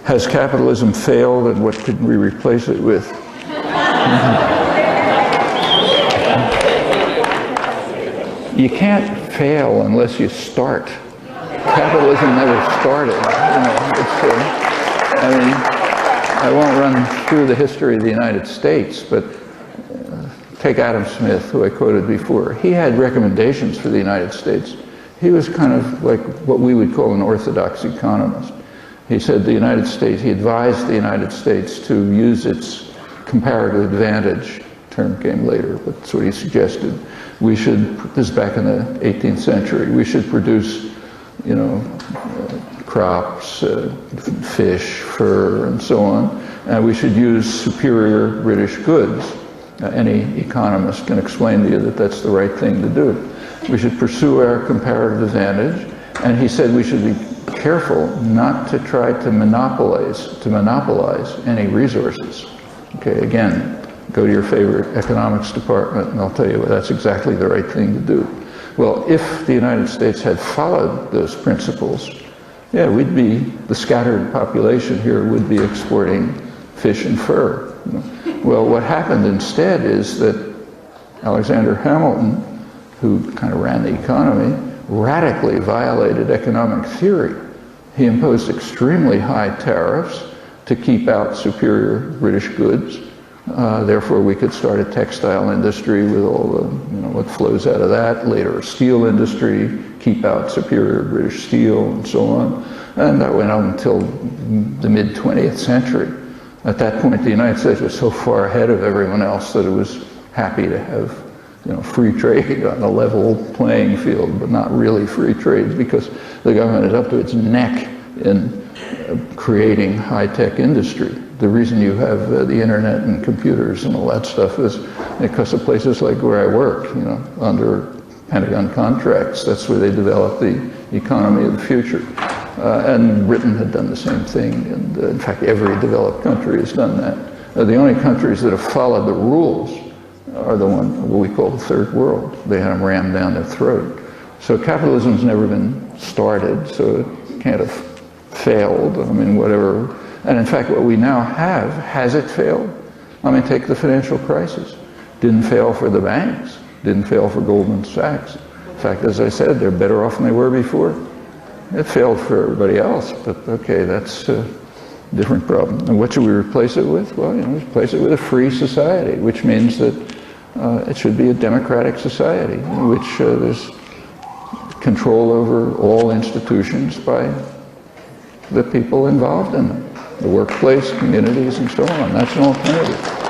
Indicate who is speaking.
Speaker 1: Has capitalism failed, and what could we replace it with? You can't fail unless you start. Capitalism never started. I mean, I won't run through the history of the United States, but take Adam Smith, who I quoted before. He had recommendations for the United States. He was kind of like what we would call an orthodox economist. He said the United States, he advised the United States to use its comparative advantage. Term came later, but that's what he suggested. We should, this is back in the 18th century, we should produce, you know, crops, fish, fur, and so on. And we should use superior British goods. Any economist can explain to you that that's the right thing to do. We should pursue our comparative advantage. And he said we should be careful not to try to monopolize any resources. Okay, again, go to your favorite economics department and I'll tell you that's exactly the right thing to do. Well, if the United States had followed those principles, yeah, we'd be, the scattered population here would be exporting fish and fur. You know? Well, what happened instead is that Alexander Hamilton, who kind of ran the economy, radically violated economic theory. He imposed extremely high tariffs to keep out superior British goods. Therefore, we could start a textile industry with all the, you know, what flows out of that. Later, a steel industry, keep out superior British steel, and so on. And that went on until the mid-20th century. At that point, the United States was so far ahead of everyone else that it was happy to have, you know, free trade on a level playing field, but not really free trade because the government is up to its neck in creating high-tech industry. The reason you have the internet and computers and all that stuff is because of places like where I work, you know, under Pentagon contracts. That's where they develop the economy of the future. And Britain had done the same thing, and in fact every developed country has done that. The only countries that have followed the rules are the one what we call the third world. They had them rammed down their throat. So capitalism's never been started, so it can't have failed. I mean, whatever. And in fact, what we now have, has it failed? I mean, take the financial crisis. Didn't fail for the banks. Didn't fail for Goldman Sachs. In fact, as I said, they're better off than they were before. It failed for everybody else, but okay, that's a different problem. And what should we replace it with? Well, you know, replace it with a free society, which means that it should be a democratic society in which there's control over all institutions by the people involved in them, the workplace, communities, and so on. That's an alternative.